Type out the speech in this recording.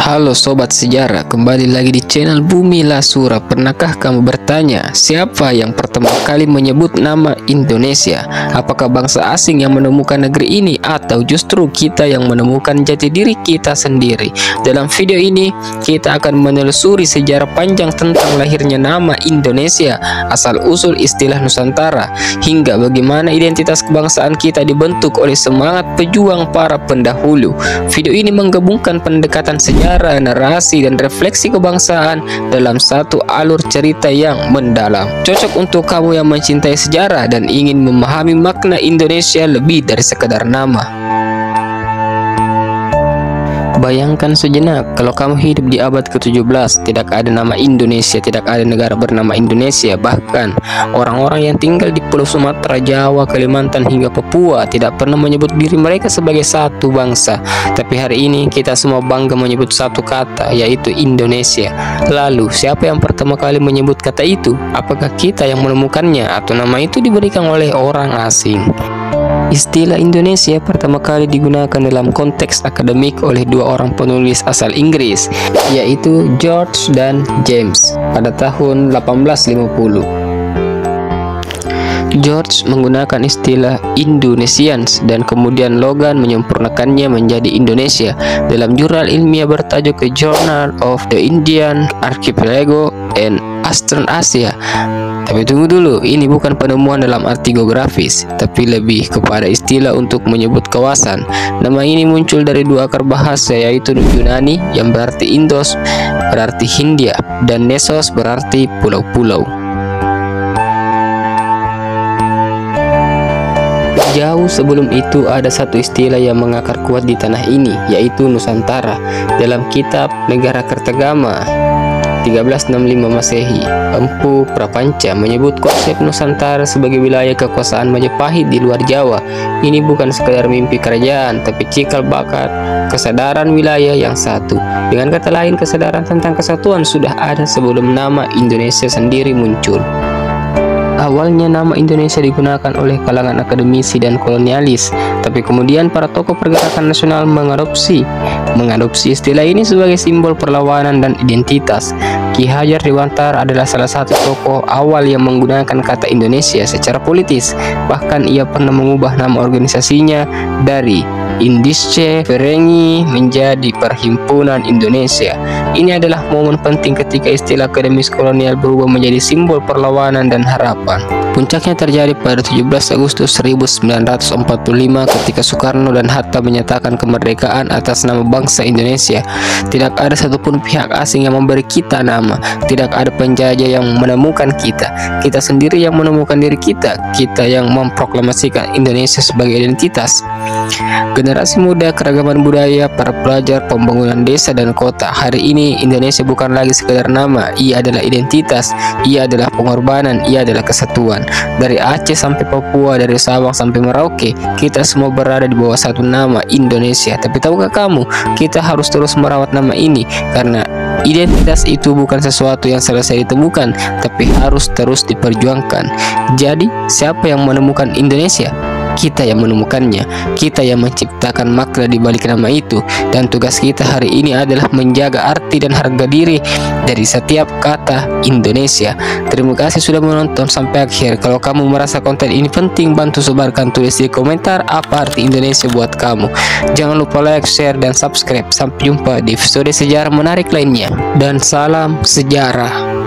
Halo Sobat Sejarah, kembali lagi di channel Bumi Lasura. Pernahkah kamu bertanya, siapa yang pertama kali menyebut nama Indonesia? Apakah bangsa asing yang menemukan negeri ini, atau justru kita yang menemukan jati diri kita sendiri? Dalam video ini, kita akan menelusuri sejarah panjang tentang lahirnya nama Indonesia, asal-usul istilah Nusantara, hingga bagaimana identitas kebangsaan kita dibentuk oleh semangat pejuang para pendahulu. Video ini menggabungkan pendekatan sejarah, narasi, dan refleksi kebangsaan dalam satu alur cerita yang mendalam. Cocok untuk kamu yang mencintai sejarah dan ingin memahami makna Indonesia lebih dari sekedar nama. Bayangkan sejenak, kalau kamu hidup di abad ke-17, tidak ada nama Indonesia, tidak ada negara bernama Indonesia. Bahkan orang-orang yang tinggal di Pulau Sumatera, Jawa, Kalimantan, hingga Papua tidak pernah menyebut diri mereka sebagai satu bangsa. Tapi hari ini kita semua bangga menyebut satu kata, yaitu Indonesia. Lalu, siapa yang pertama kali menyebut kata itu? Apakah kita yang menemukannya, atau nama itu diberikan oleh orang asing? Istilah Indonesia pertama kali digunakan dalam konteks akademik oleh dua orang penulis asal Inggris, yaitu George dan James, pada tahun 1850. George menggunakan istilah Indonesians dan kemudian Logan menyempurnakannya menjadi Indonesia dalam jurnal ilmiah bertajuk The Journal of the Indian Archipelago and Eastern Asia. Tapi tunggu dulu, ini bukan penemuan dalam arti geografis, tapi lebih kepada istilah untuk menyebut kawasan. Nama ini muncul dari dua akar bahasa, yaitu Yunani yang berarti Indos, berarti Hindia, dan Nesos berarti pulau-pulau. Jauh sebelum itu ada satu istilah yang mengakar kuat di tanah ini, yaitu Nusantara. Dalam kitab Negara Kertagama 1365 Masehi, Empu Prapanca menyebut konsep Nusantara sebagai wilayah kekuasaan Majapahit di luar Jawa. Ini bukan sekadar mimpi kerajaan, tapi cikal bakal kesadaran wilayah yang satu. Dengan kata lain, kesadaran tentang kesatuan sudah ada sebelum nama Indonesia sendiri muncul. Awalnya nama Indonesia digunakan oleh kalangan akademisi dan kolonialis, tapi kemudian para tokoh pergerakan nasional mengadopsi istilah ini sebagai simbol perlawanan dan identitas. Ki Hajar Dewantara adalah salah satu tokoh awal yang menggunakan kata Indonesia secara politis. Bahkan ia pernah mengubah nama organisasinya dari Indische Vereniging menjadi Perhimpunan Indonesia. Ini adalah momen penting ketika istilah akademis kolonial berubah menjadi simbol perlawanan dan harapan. Puncaknya terjadi pada 17 Agustus 1945 ketika Soekarno dan Hatta menyatakan kemerdekaan atas nama bangsa Indonesia. Tidak ada satupun pihak asing yang memberi kita nama, tidak ada penjajah yang menemukan kita. Kita sendiri yang menemukan diri kita, kita yang memproklamasikan Indonesia sebagai identitas. Generasi muda, keragaman budaya, para pelajar, pembangunan desa dan kota. Hari ini Indonesia bukan lagi sekedar nama, ia adalah identitas, ia adalah pengorbanan, ia adalah kesatuan. Dari Aceh sampai Papua, dari Sabang sampai Merauke, kita semua berada di bawah satu nama, Indonesia. Tapi tahukah kamu, kita harus terus merawat nama ini, karena identitas itu bukan sesuatu yang selesai ditemukan, tapi harus terus diperjuangkan. Jadi, siapa yang menemukan Indonesia? Kita yang menemukannya, kita yang menciptakan makna di balik nama itu, dan tugas kita hari ini adalah menjaga arti dan harga diri dari setiap kata Indonesia. Terima kasih sudah menonton sampai akhir. Kalau kamu merasa konten ini penting, bantu sebarkan, tulis di komentar apa arti Indonesia buat kamu. Jangan lupa like, share, dan subscribe. Sampai jumpa di episode sejarah menarik lainnya, dan salam sejarah.